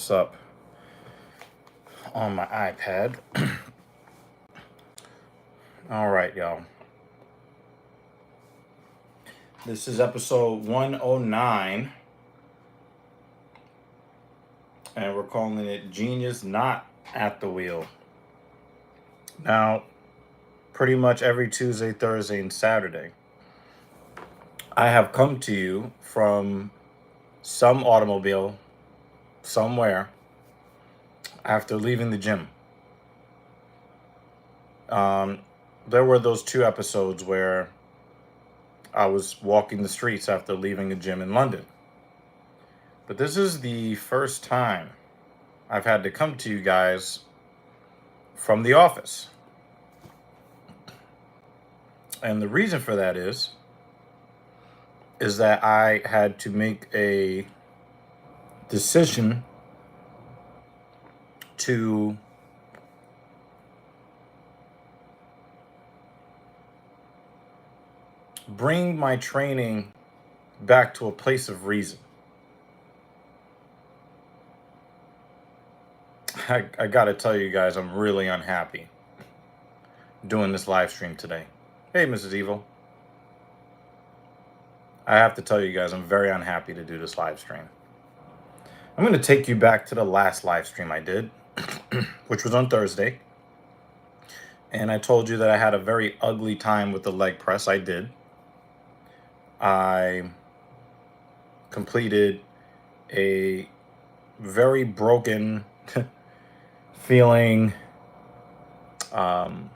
this up on my iPad. All right, y'all. This is episode 109. And we're calling it Genius Not at the Wheel. Now, pretty much every Tuesday, Thursday, and Saturday, I have come to you from some automobile somewhere after leaving the gym. There were those 2 episodes where I was walking the streets after leaving a gym in London. But this is the first time I've had to come to you guys from the office. And the reason for that is that I had to make a decision to bring my training back to a place of reason. I gotta tell you guys, I'm really unhappy doing this live stream today. Hey, Mrs. Evil. I have to tell you guys, I'm very unhappy to do this live stream. I'm going to take you back to the last live stream I did, which was on Thursday. And I told you that I had a very ugly time with the leg press. I did. I completed a very broken feeling 5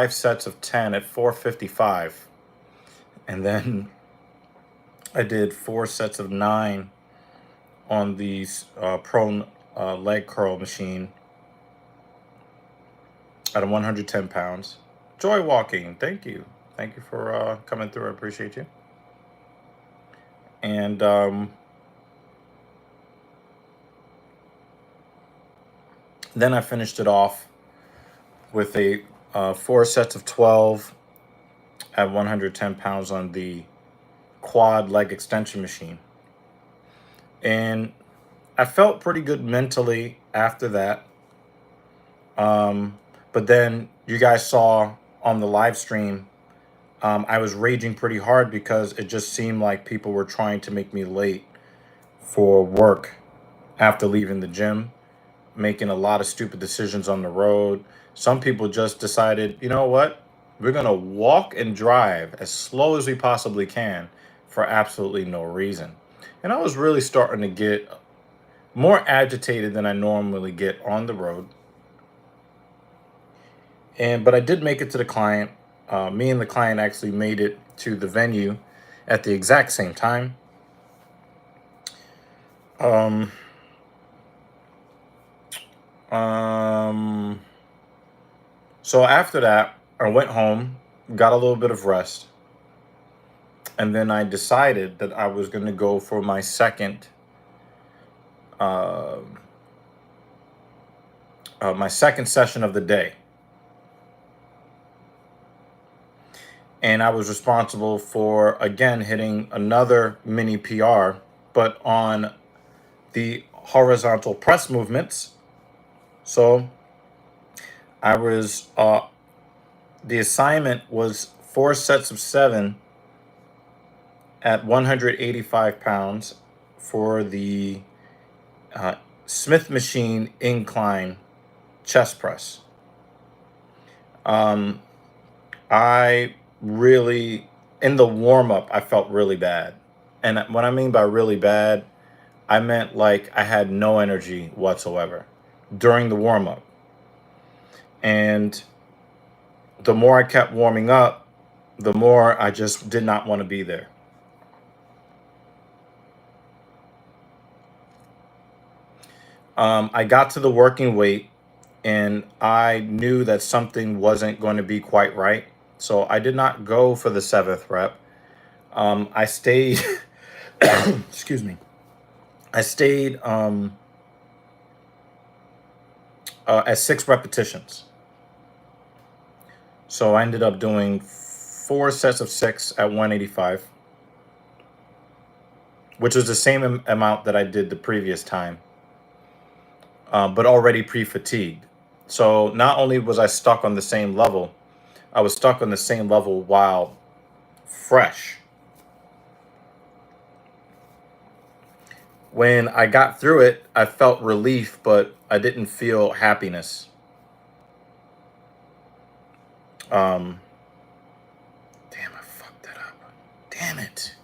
sets of 10 at 455. And then I did 4 sets of 9 on the prone leg curl machine at 110 pounds. Joy walking, thank you. Thank you for coming through. I appreciate you. And then I finished it off with a 4 sets of 12 at 110 pounds on the quad leg extension machine. And I felt pretty good mentally after that. But then you guys saw on the live stream, I was raging pretty hard because it just seemed like people were trying to make me late for work after leaving the gym, making a lot of stupid decisions on the road. Some people just decided, you know what? We're going to walk and drive as slow as we possibly can for absolutely no reason. And I was really starting to get more agitated than I normally get on the road. But I did make it to the client. Me and the client actually made it to the venue at the exact same time. So after that, I went home, got a little bit of rest, and then I decided that I was going to go for my second session of the day. And I was responsible for, again, hitting another mini PR, but on the horizontal press movements. So I was, the assignment was 4 sets of 7 at 185 pounds for the Smith machine incline chest press. I really, in the warm-up, I felt really bad. And what I mean by really bad, I meant like I had no energy whatsoever during the warm-up. And the more I kept warming up, the more I just did not want to be there. I got to the working weight and I knew that something wasn't going to be quite right. So I did not go for the 7th rep. I stayed, excuse me. I stayed at 6 repetitions. So I ended up doing 4 sets of 6 at 185, which was the same amount that I did the previous time. but already pre-fatigued. So not only was I stuck on the same level, I was stuck on the same level while fresh. When I got through it, I felt relief, but I didn't feel happiness. Um, Damn, I fucked that up. Damn it.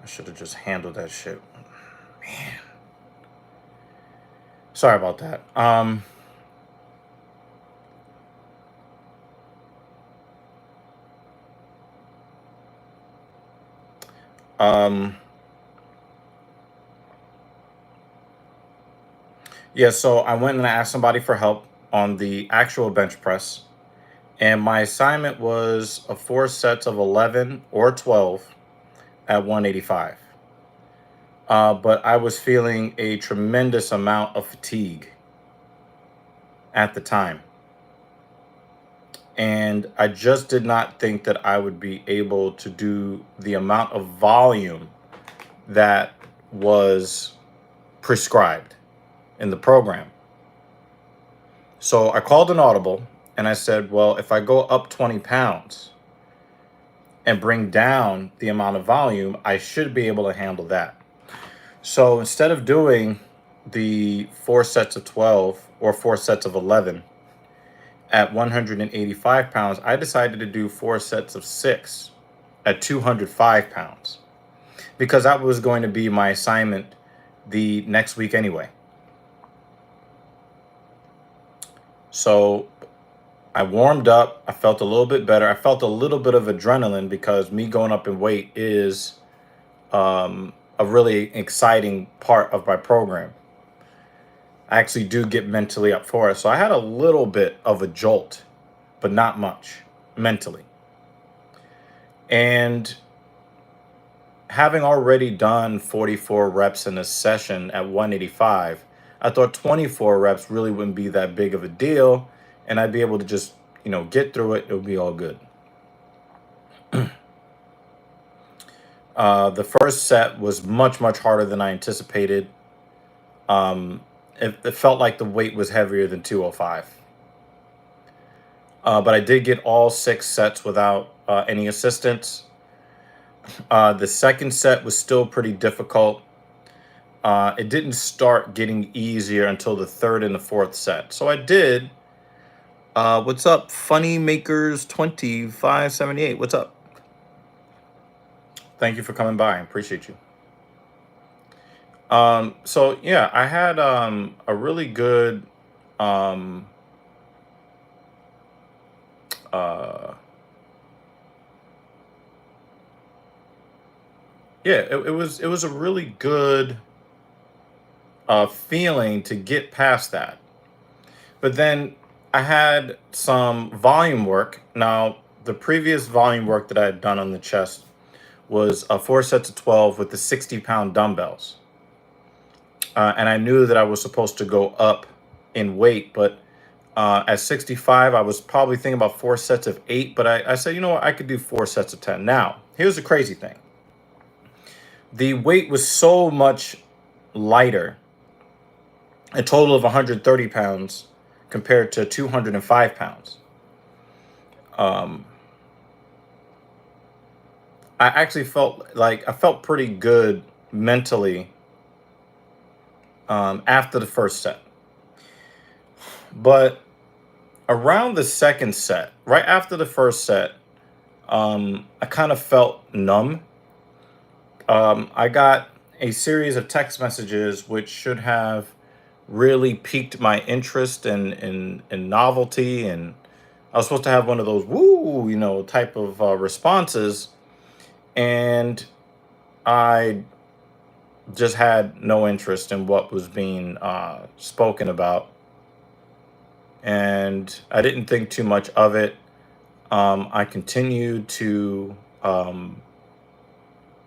I should have just handled that shit. Man. Sorry about that. Um, yeah, so I went and I asked somebody for help on the actual bench press. And my assignment was 4 sets of 11 or 12 at 185. But I was feeling a tremendous amount of fatigue at the time. And I just did not think that I would be able to do the amount of volume that was prescribed in the program. So I called an audible and I said, well, if I go up 20 pounds and bring down the amount of volume, I should be able to handle that. So instead of doing the 4 sets of 12 or 4 sets of 11 at 185 pounds, I decided to do 4 sets of 6 at 205 pounds because that was going to be my assignment the next week anyway. So I warmed up. I felt a little bit better. I felt a little bit of adrenaline because me going up in weight is a really exciting part of my program. I actually do get mentally up for it. So I had a little bit of a jolt, but not much mentally. And having already done 44 reps in a session at 185, I thought 24 reps really wouldn't be that big of a deal. And I'd be able to just, get through it. It would be all good. The first set was much, much harder than I anticipated. It felt like the weight was heavier than 205. But I did get all 6 sets without any assistance. The second set was still pretty difficult. It didn't start getting easier until the third and the fourth set. So I did. What's up, Funny Makers 2578? What's up? Thank you for coming by. I appreciate you. So yeah, I had a really good it was a really good feeling to get past that. But then I had some volume work. Now, the previous volume work that I had done on the chest was 4 sets of 12 with the 60-pound dumbbells. And I knew that I was supposed to go up in weight, but at 65, I was probably thinking about 4 sets of 8, but I said, you know what, I could do 4 sets of 10. Now, here's the crazy thing. The weight was so much lighter, a total of 130 pounds compared to 205 pounds. I actually felt like I felt pretty good mentally after the first set. But around the second set, right after the first set, I kind of felt numb. I got a series of text messages which should have really piqued my interest and novelty, and I was supposed to have one of those woo, type of responses, and I just had no interest in what was being spoken about, and I didn't think too much of it. I continued to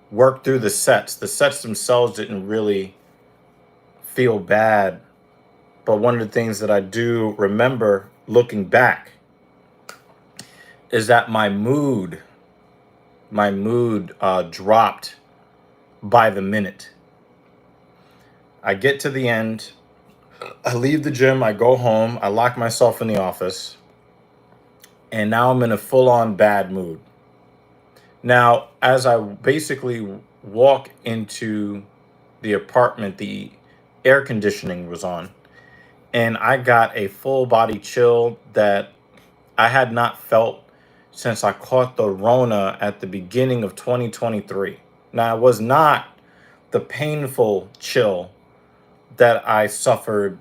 work through the sets. The sets themselves didn't really feel bad, but one of the things that I do remember looking back is that my mood dropped by the minute. I get to the end, I leave the gym, I go home, I lock myself in the office, and now I'm in a full-on bad mood. Now, as I basically walk into the apartment, the air conditioning was on, and I got a full body chill that I had not felt since I caught the Rona at the beginning of 2023. Now, it was not the painful chill that I suffered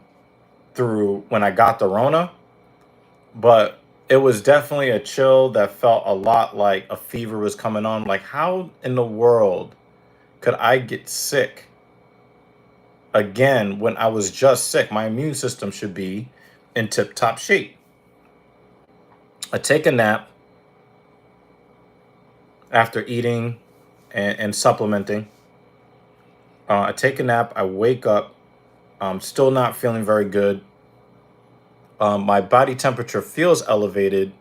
through when I got the Rona, but it was definitely a chill that felt a lot like a fever was coming on. Like, how in the world could I get sick again when I was just sick? My immune system should be in tip top shape. I take a nap after eating and supplementing. I take a nap, I wake up, I'm still not feeling very good. My body temperature feels elevated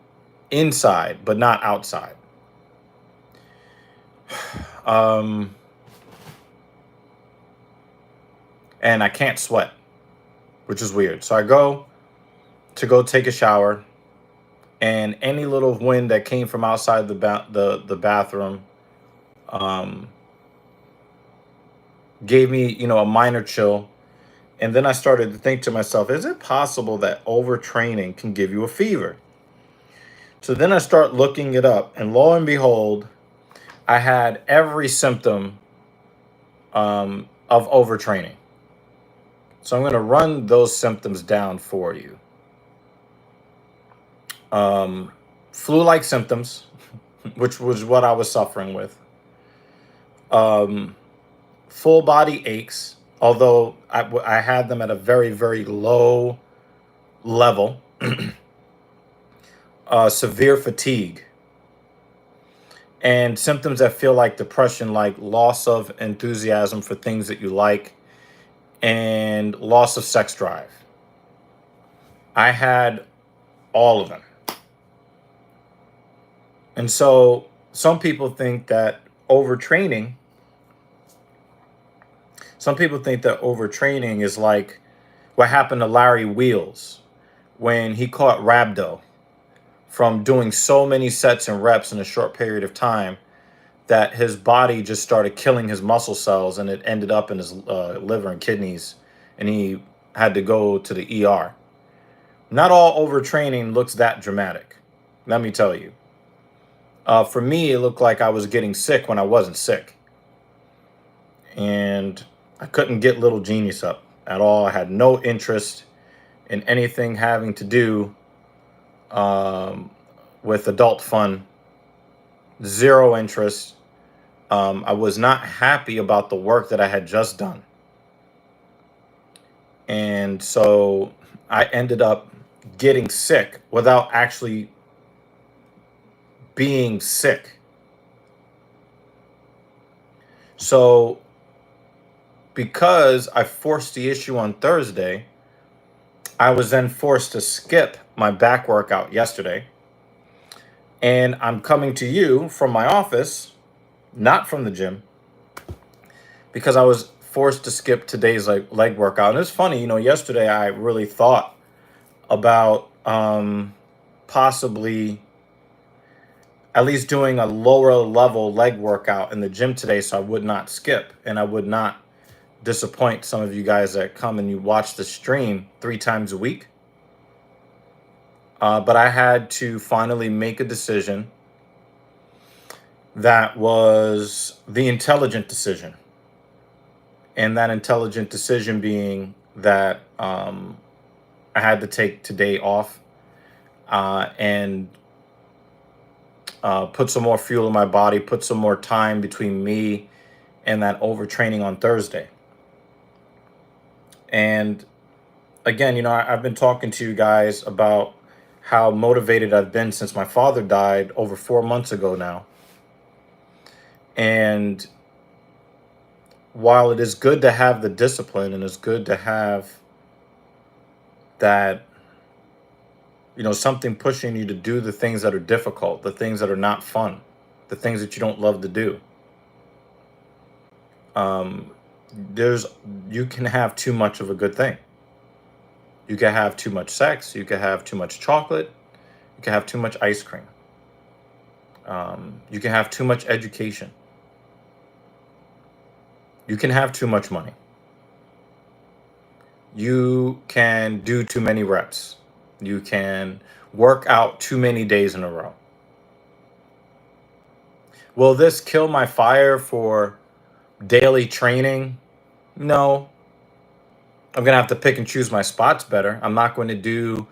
inside, but not outside. Um, and I can't sweat, which is weird. So I go take a shower, and any little wind that came from outside the bathroom um, gave me, a minor chill. And then I started to think to myself, is it possible that overtraining can give you a fever? So then I start looking it up, and lo and behold, I had every symptom of overtraining. So I'm going to run those symptoms down for you. Flu-like symptoms, which was what I was suffering with. Full body aches, although I had them at a very, very low level. Severe fatigue. And symptoms that feel like depression, like loss of enthusiasm for things that you like, and loss of sex drive. I had all of them. And so some people think that overtraining is like what happened to Larry Wheels when he caught rhabdo from doing so many sets and reps in a short period of time that his body just started killing his muscle cells, and it ended up in his liver and kidneys, and he had to go to the ER. Not all overtraining looks that dramatic, let me tell you. For me, it looked like I was getting sick when I wasn't sick. And I couldn't get Little Genius up at all. I had no interest in anything having to do with adult fun. Zero interest. I was not happy about the work that I had just done. And so I ended up getting sick without actually being sick. So because I forced the issue on Thursday, I was then forced to skip my back workout yesterday. And I'm coming to you from my office, not from the gym, because I was forced to skip today's leg workout. And it's funny, yesterday I really thought about possibly at least doing a lower level leg workout in the gym today, so I would not skip and I would not disappoint some of you guys that come and you watch the stream 3 times a week. But I had to finally make a decision that was the intelligent decision. And that intelligent decision being that I had to take today off and put some more fuel in my body, put some more time between me and that overtraining on Thursday. And again, I've been talking to you guys about how motivated I've been since my father died over 4 months ago now. And while it is good to have the discipline and it's good to have that, something pushing you to do the things that are difficult, the things that are not fun, the things that you don't love to do. um, you can have too much of a good thing. You can have too much sex. You can have too much chocolate. You can have too much ice cream. You can have too much education. You can have too much money. You can do too many reps. You can work out too many days in a row. Will this kill my fire for daily training? No. I'm going to have to pick and choose my spots better. I'm not going to do,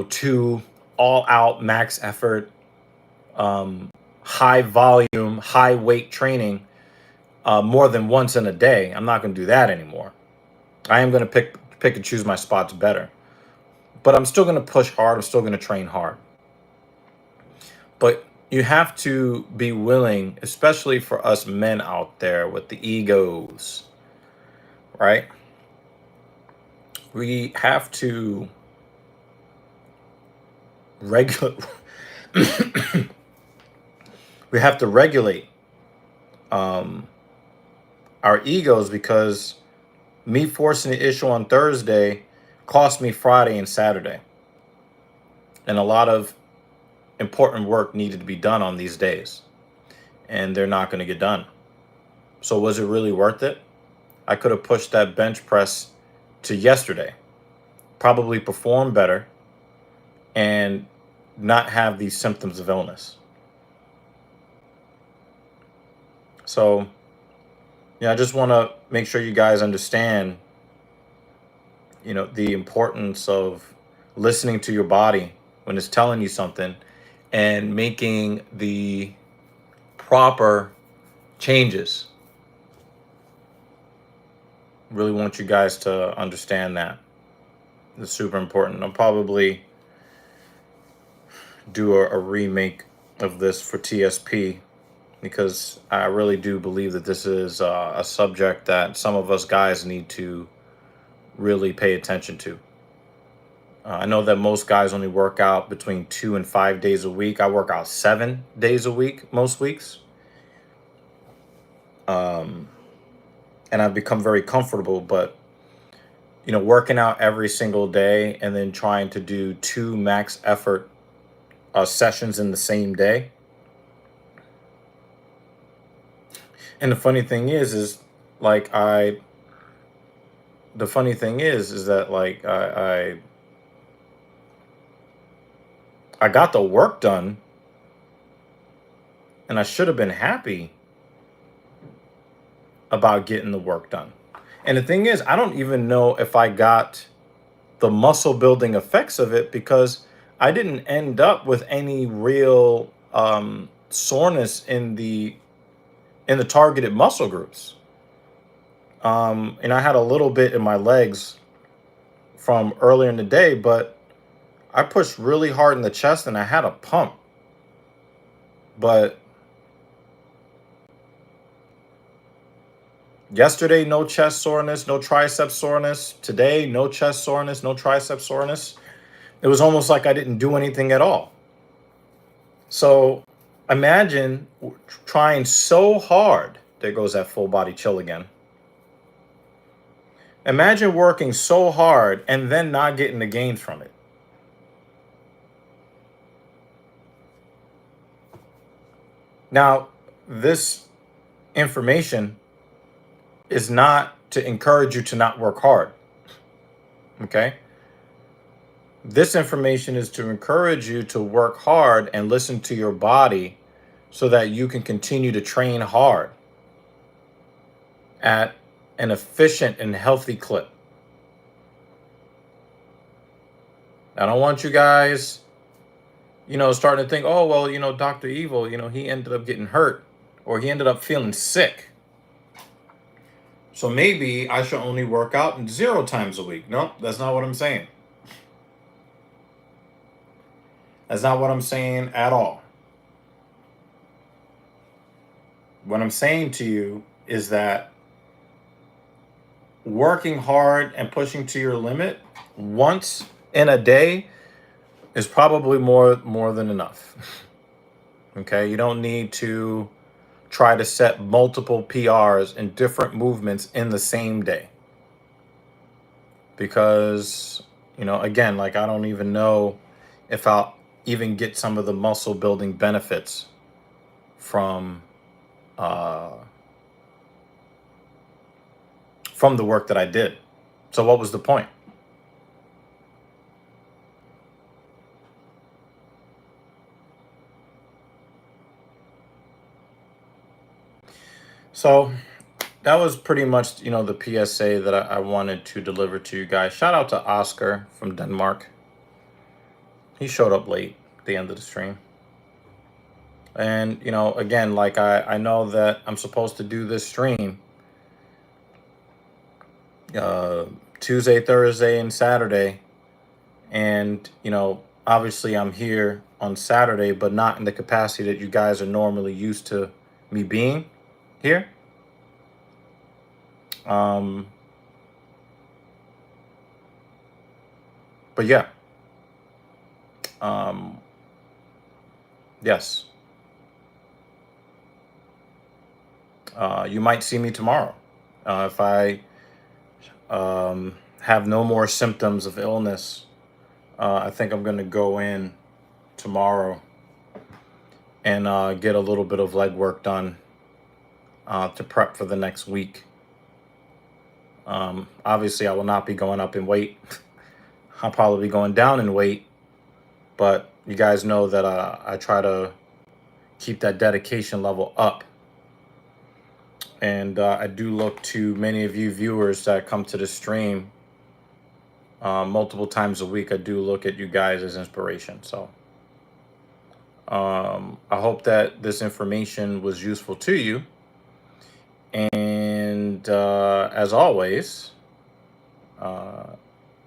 two all out max effort, high volume, high weight training more than once in a day. I'm not going to do that anymore. I am going to pick and choose my spots better. But I'm still going to push hard. I'm still going to train hard. But you have to be willing, especially for us men out there with the egos, right? We have to regulate. We have to regulate our egos, because me forcing the issue on Thursday cost me Friday and Saturday. And a lot of important work needed to be done on these days. And they're not going to get done. So was it really worth it? I could have pushed that bench press to yesterday, probably perform better, and not have these symptoms of illness. So, I just want to make sure you guys understand, the importance of listening to your body when it's telling you something and making the proper changes. Really want you guys to understand that. It's super important. I'll probably do a remake of this for TSP, because I really do believe that this is a subject that some of us guys need to really pay attention to. I know that most guys only work out between 2 and 5 days a week. I work out 7 days a week most weeks. And I've become very comfortable, but working out every single day and then trying to do 2 max effort sessions in the same day. And the funny thing is like I got the work done, and I should have been happy about getting the work done. And the thing is, I don't even know if I got the muscle building effects of it, because I didn't end up with any real soreness in the targeted muscle groups. And I had a little bit in my legs from earlier in the day, but I pushed really hard in the chest and I had a pump. But yesterday, no chest soreness, no tricep soreness. Today, no chest soreness, no tricep soreness. It was almost like I didn't do anything at all. So imagine trying so hard. There goes that full body chill again. Imagine working so hard and then not getting the gains from it. Now, this information is not to encourage you to not work hard. Okay? This information is to encourage you to work hard and listen to your body so that you can continue to train hard at an efficient and healthy clip. I don't want you guys, starting to think, oh, well, Dr. Evil, he ended up getting hurt or he ended up feeling sick. So maybe I should only work out 0 times a week. No, that's not what I'm saying. That's not what I'm saying at all. What I'm saying to you is that working hard and pushing to your limit once in a day is probably more than enough. Okay, you don't need to try to set multiple PRs in different movements in the same day. Because, again, like I don't even know if I'll even get some of the muscle building benefits from uh, the work that I did. So what was the point? So that was pretty much, the PSA that I wanted to deliver to you guys. Shout out to Oscar from Denmark. He showed up late at the end of the stream. And, again, like I know that I'm supposed to do this stream Tuesday, Thursday, and Saturday. And, obviously I'm here on Saturday, but not in the capacity that you guys are normally used to me being here. But yeah. Yes. You might see me tomorrow. If I have no more symptoms of illness, I think I'm going to go in tomorrow and get a little bit of leg work done to prep for the next week. Obviously, I will not be going up in weight. I'll probably be going down in weight. But you guys know that I try to keep that dedication level up. And I do look to many of you viewers that come to the stream multiple times a week. I do look at you guys as inspiration. So I hope that this information was useful to you. And as always,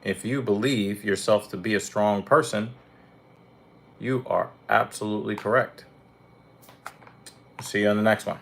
if you believe yourself to be a strong person, you are absolutely correct. See you on the next one.